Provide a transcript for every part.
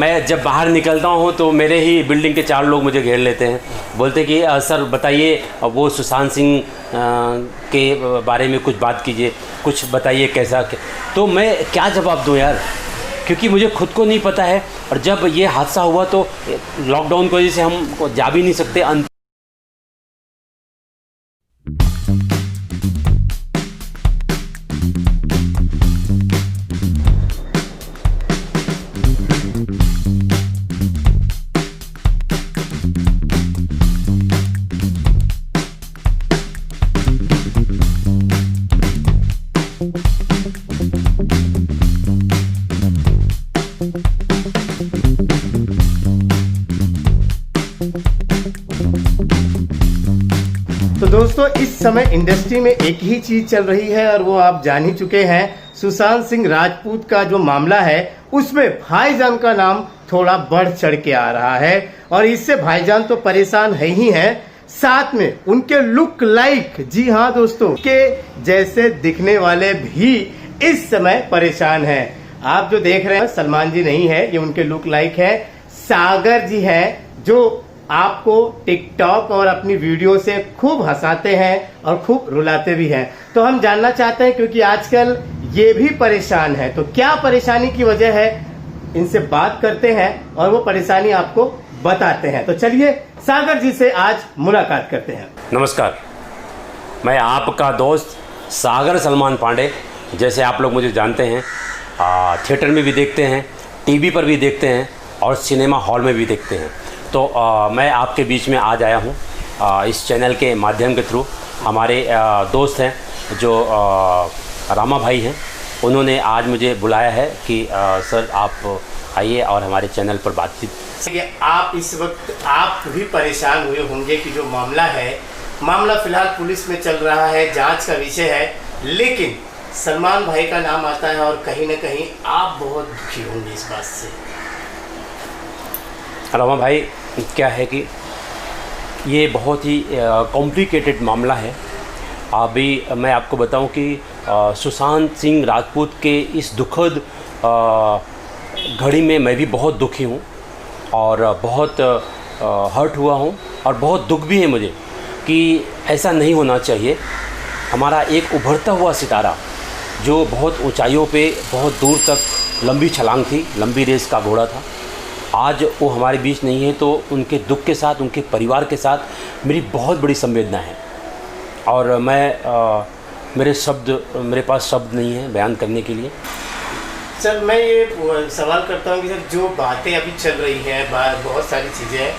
मैं जब बाहर निकलता हूँ तो मेरे ही बिल्डिंग के 4 लोग मुझे घेर लेते हैं, बोलते कि सर बताइए वो सुशांत सिंह के बारे में कुछ बात कीजिए, कुछ बताइए कैसा। तो मैं क्या जवाब दूँ यार, क्योंकि मुझे खुद को नहीं पता है। और जब ये हादसा हुआ तो लॉकडाउन की वजह से हम जा भी नहीं सकते। तो दोस्तों, इस समय इंडस्ट्री में एक ही चीज चल रही है और वो आप जान ही चुके हैं। सुशांत सिंह राजपूत का जो मामला है उसमें भाईजान का नाम थोड़ा बढ़ चढ़ के आ रहा है और इससे भाईजान तो परेशान है ही हैं, साथ में उनके लुक लाइक, जी हाँ दोस्तों, के जैसे दिखने वाले भी इस समय परेशान हैं। आप जो देख रहे हैं सलमान जी नहीं है, ये उनके लुक लाइक है, सागर जी हैं, जो आपको टिकटॉक और अपनी वीडियो से खूब हंसाते हैं और खूब रुलाते भी हैं। तो हम जानना चाहते हैं, क्योंकि आजकल ये भी परेशान है, तो क्या परेशानी की वजह है, इनसे बात करते हैं और वो परेशानी आपको बताते हैं। तो चलिए सागर जी से आज मुलाकात करते हैं। नमस्कार, मैं आपका दोस्त सागर सलमान पांडे। जैसे आप लोग मुझे जानते हैं, थिएटर में भी देखते हैं, टीवी पर भी देखते हैं और सिनेमा हॉल में भी देखते हैं। तो मैं आपके बीच में आज आया हूँ इस चैनल के माध्यम के थ्रू। हमारे दोस्त हैं जो रामा भाई हैं, उन्होंने आज मुझे बुलाया है कि सर आप आइए और हमारे चैनल पर बातचीत। आप इस वक्त आप भी परेशान हुए होंगे कि जो मामला फिलहाल पुलिस में चल रहा है, जांच का विषय है, लेकिन सलमान भाई का नाम आता है और कहीं ना कहीं आप बहुत दुखी होंगे इस बात से। रामा भाई, क्या है कि ये बहुत ही कॉम्प्लिकेटेड मामला है। अभी मैं आपको बताऊं कि सुशांत सिंह राजपूत के इस दुखद घड़ी में मैं भी बहुत दुखी हूं और बहुत हर्ट हुआ हूं और बहुत दुख भी है मुझे कि ऐसा नहीं होना चाहिए। हमारा एक उभरता हुआ सितारा जो बहुत ऊंचाइयों पे बहुत दूर तक लंबी छलांग थी, लंबी रेस का घोड़ा था, आज वो हमारे बीच नहीं है। तो उनके दुख के साथ, उनके परिवार के साथ मेरी बहुत बड़ी संवेदना है और मेरे पास शब्द नहीं है बयान करने के लिए। सर, मैं ये सवाल करता हूँ कि सर जो बातें अभी चल रही हैं, बहुत सारी चीज़ें हैं,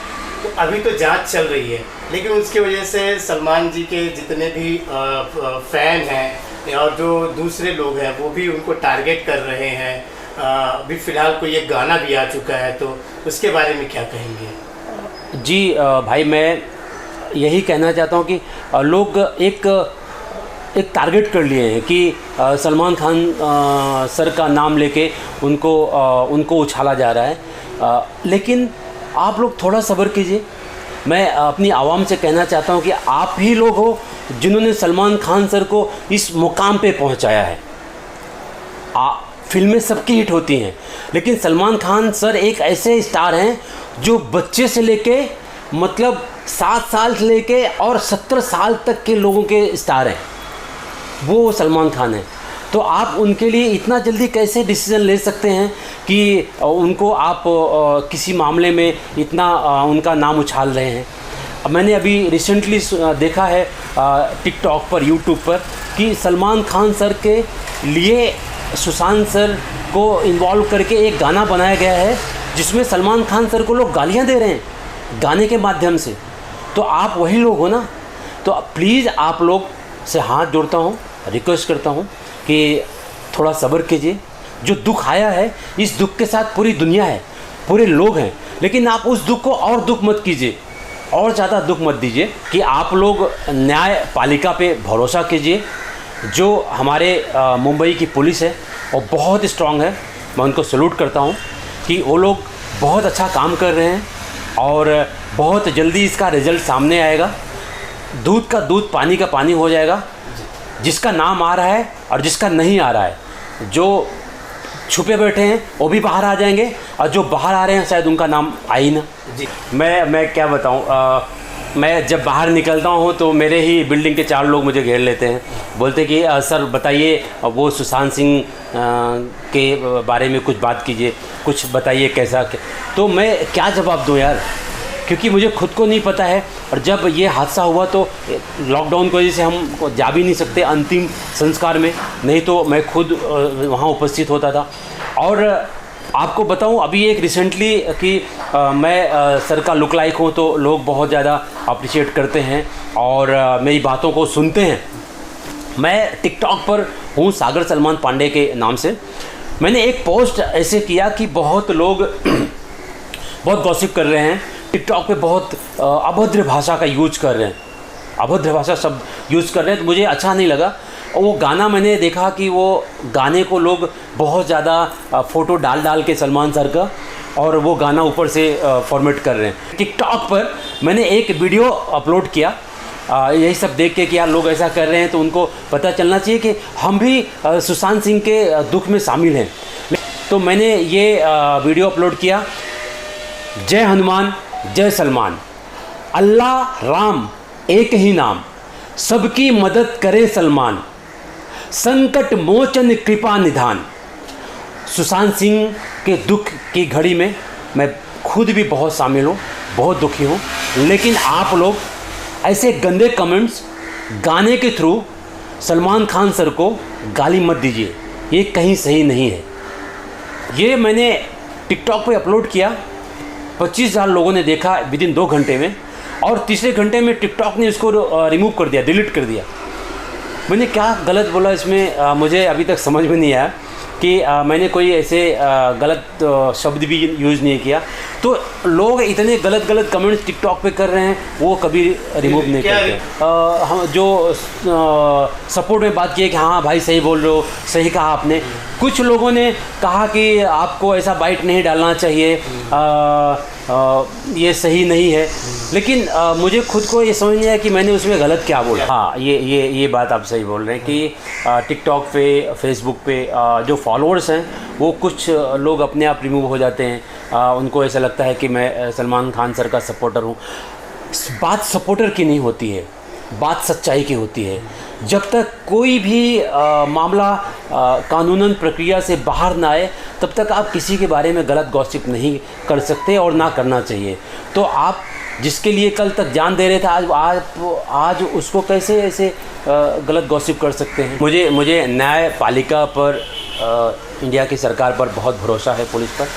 तो अभी तो जांच चल रही है, लेकिन उसकी वजह से सलमान जी के जितने भी फैन हैं और जो दूसरे लोग हैं वो भी उनको टारगेट कर रहे हैं। अभी फ़िलहाल कोई एक गाना भी आ चुका है, तो उसके बारे में क्या कहेंगे? जी भाई, मैं यही कहना चाहता हूँ कि लोग एक टारगेट कर लिए हैं कि सलमान खान सर का नाम लेके उनको उछाला जा रहा है, लेकिन आप लोग थोड़ा सब्र कीजिए। मैं अपनी आवाम से कहना चाहता हूँ कि आप ही लोग हो जिन्होंने सलमान खान सर को इस मुकाम पे पहुँचाया है। फिल्में सबकी हिट होती हैं, लेकिन सलमान खान सर एक ऐसे स्टार हैं जो बच्चे से लेके मतलब 7 साल से लेके और 70 साल तक के लोगों के स्टार हैं, वो सलमान खान हैं। तो आप उनके लिए इतना जल्दी कैसे डिसीज़न ले सकते हैं कि उनको आप किसी मामले में इतना उनका नाम उछाल रहे हैं। मैंने अभी रिसेंटली देखा है टिकटॉक पर, यूट्यूब पर, कि सलमान खान सर के लिए सुशांत सर को इन्वॉल्व करके एक गाना बनाया गया है जिसमें सलमान खान सर को लोग गालियां दे रहे हैं गाने के माध्यम से। तो आप वही लोग हो ना, तो प्लीज़ आप लोग से हाथ जोड़ता हूँ, रिक्वेस्ट करता हूँ कि थोड़ा सब्र कीजिए। जो दुख आया है, इस दुख के साथ पूरी दुनिया है, पूरे लोग हैं, लेकिन आप उस दुख को और दुख मत कीजिए, और ज़्यादा दुख मत दीजिए। कि आप लोग न्यायपालिका पे भरोसा कीजिए। जो हमारे मुंबई की पुलिस है वो बहुत स्ट्रांग है, मैं उनको सैल्यूट करता हूँ कि वो लोग बहुत अच्छा काम कर रहे हैं और बहुत जल्दी इसका रिज़ल्ट सामने आएगा। दूध का दूध, पानी का पानी हो जाएगा। जिसका नाम आ रहा है और जिसका नहीं आ रहा है, जो छुपे बैठे हैं वो भी बाहर आ जाएंगे, और जो बाहर आ रहे हैं शायद उनका नाम आई ना जी। मैं क्या बताऊं, मैं जब बाहर निकलता हूं तो मेरे ही बिल्डिंग के 4 लोग मुझे घेर लेते हैं, बोलते कि सर बताइए वो सुशांत सिंह के बारे में कुछ बात कीजिए, कुछ बताइए कैसा। तो मैं क्या जवाब दूं यार, क्योंकि मुझे खुद को नहीं पता है। और जब ये हादसा हुआ तो लॉकडाउन की वजह से हम जा भी नहीं सकते अंतिम संस्कार में, नहीं तो मैं खुद वहाँ उपस्थित होता था। और आपको बताऊं अभी एक रिसेंटली कि मैं सर का लुक लाइक हूँ, तो लोग बहुत ज़्यादा अप्रिशिएट करते हैं और मेरी बातों को सुनते हैं। मैं टिकटॉक पर हूँ सागर सलमान पांडे के नाम से। मैंने एक पोस्ट ऐसे किया कि बहुत लोग बहुत गॉसिप कर रहे हैं टिकटॉक पे, बहुत अभद्र भाषा का यूज कर रहे हैं, अभद्र भाषा शब्द यूज़ कर रहे हैं, तो मुझे अच्छा नहीं लगा। और वो गाना मैंने देखा कि वो गाने को लोग बहुत ज़्यादा फ़ोटो डाल के सलमान सर का, और वो गाना ऊपर से फॉर्मेट कर रहे हैं। टिकटॉक पर मैंने एक वीडियो अपलोड किया, यही सब देख के कि यार लोग ऐसा कर रहे हैं तो उनको पता चलना चाहिए कि हम भी सुशांत सिंह के दुख में शामिल हैं। तो मैंने ये वीडियो अपलोड किया, जय हनुमान जय सलमान, अल्लाह राम एक ही नाम, सबकी मदद करे सलमान, संकट मोचन कृपा निधान। सुशांत सिंह के दुख की घड़ी में मैं खुद भी बहुत शामिल हूँ, बहुत दुखी हूँ, लेकिन आप लोग ऐसे गंदे कमेंट्स गाने के थ्रू सलमान खान सर को गाली मत दीजिए, ये कहीं सही नहीं है। ये मैंने टिकटॉक पे अपलोड किया, 25,000 लोगों ने देखा विदिन 2 घंटे में, और तीसरे घंटे में टिकटॉक ने इसको रिमूव कर दिया, डिलीट कर दिया। मैंने क्या गलत बोला इसमें मुझे अभी तक समझ में नहीं आया कि मैंने कोई ऐसे गलत शब्द भी यूज़ नहीं किया। तो लोग इतने गलत कमेंट्स टिकटॉक पे कर रहे हैं, वो कभी रिमूव नहीं करते। हम जो सपोर्ट में बात की है कि हाँ भाई सही बोल रहे हो, सही कहा आपने। कुछ लोगों ने कहा कि आपको ऐसा बाइट नहीं डालना चाहिए, ये सही नहीं है, लेकिन मुझे खुद को ये समझ नहीं आया कि मैंने उसमें गलत क्या बोला। हाँ, ये बात आप सही बोल रहे हैं कि टिकटॉक पे, फेसबुक पे जो फॉलोअर्स हैं वो कुछ लोग अपने आप रिमूव हो जाते हैं, उनको ऐसा लगता है कि मैं सलमान खान सर का सपोर्टर हूँ। बात सपोर्टर की नहीं होती है, बात सच्चाई की होती है। जब तक कोई भी मामला कानूनन प्रक्रिया से बाहर ना आए तब तक आप किसी के बारे में गलत गॉसिप नहीं कर सकते और ना करना चाहिए। तो आप जिसके लिए कल तक जान दे रहे थे आज उसको कैसे ऐसे गलत गॉसिप कर सकते हैं। मुझे न्यायपालिका पर, इंडिया की सरकार पर बहुत भरोसा है, पुलिस पर।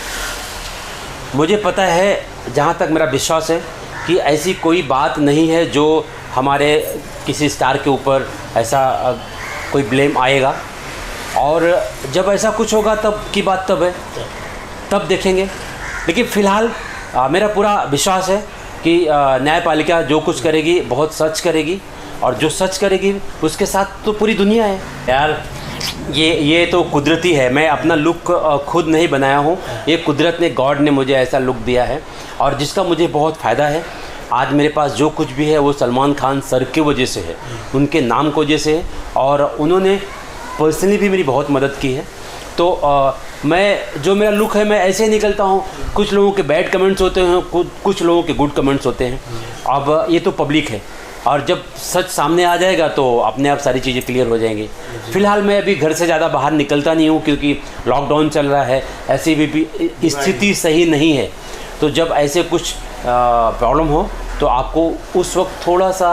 मुझे पता है, जहाँ तक मेरा विश्वास है कि ऐसी कोई बात नहीं है जो हमारे किसी स्टार के ऊपर ऐसा कोई ब्लेम आएगा, और जब ऐसा कुछ होगा तब की बात तब है, तब देखेंगे। लेकिन फ़िलहाल मेरा पूरा विश्वास है कि न्यायपालिका जो कुछ करेगी बहुत सच करेगी, और जो सच करेगी उसके साथ तो पूरी दुनिया है यार। ये तो कुदरती है, मैं अपना लुक खुद नहीं बनाया हूँ, ये कुदरत ने, गॉड ने मुझे ऐसा लुक दिया है, और जिसका मुझे बहुत फ़ायदा है। आज मेरे पास जो कुछ भी है वो सलमान खान सर की वजह से है, उनके नाम की वजह से है, और उन्होंने पर्सनली भी मेरी बहुत मदद की है। तो मैं जो मेरा लुक है मैं ऐसे ही निकलता हूँ। कुछ लोगों के बैड कमेंट्स होते हैं, कुछ लोगों के गुड कमेंट्स होते हैं। अब ये तो पब्लिक है, और जब सच सामने आ जाएगा तो अपने आप सारी चीज़ें क्लियर हो जाएंगी। फ़िलहाल मैं अभी घर से ज़्यादा बाहर निकलता नहीं हूँ, क्योंकि लॉकडाउन चल रहा है, ऐसी भी स्थिति सही नहीं है। तो जब ऐसे कुछ प्रॉब्लम हो तो आपको उस वक्त थोड़ा सा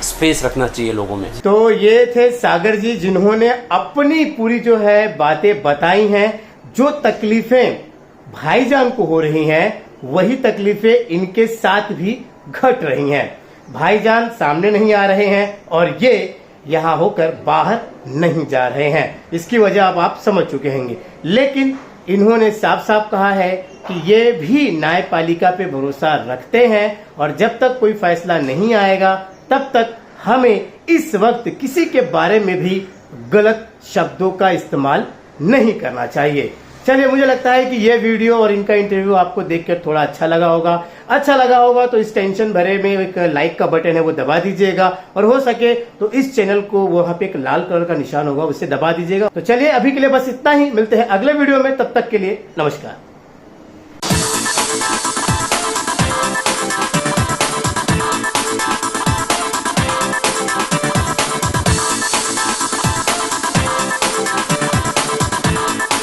स्पेस रखना चाहिए लोगों में। तो ये थे सागर जी, जिन्होंने अपनी पूरी जो है बातें बताई हैं। जो तकलीफें भाईजान को हो रही हैं वही तकलीफें इनके साथ भी घट रही हैं। भाईजान सामने नहीं आ रहे हैं और ये यहाँ होकर बाहर नहीं जा रहे हैं। इसकी वजह अब आप समझ चुके होंगे, लेकिन इन्होंने साफ साफ कहा है कि ये भी न्यायपालिका पे भरोसा रखते हैं, और जब तक कोई फैसला नहीं आएगा तब तक हमें इस वक्त किसी के बारे में भी गलत शब्दों का इस्तेमाल नहीं करना चाहिए। चलिए, मुझे लगता है कि ये वीडियो और इनका इंटरव्यू आपको देखकर थोड़ा अच्छा लगा होगा। अच्छा लगा होगा तो इस टेंशन भरे में एक लाइक का बटन है वो दबा दीजिएगा, और हो सके तो इस चैनल को वहां पे एक लाल कलर का निशान होगा उसे दबा दीजिएगा। तो चलिए, अभी के लिए बस इतना ही। मिलते हैं अगले वीडियो में, तब तक के लिए नमस्कार।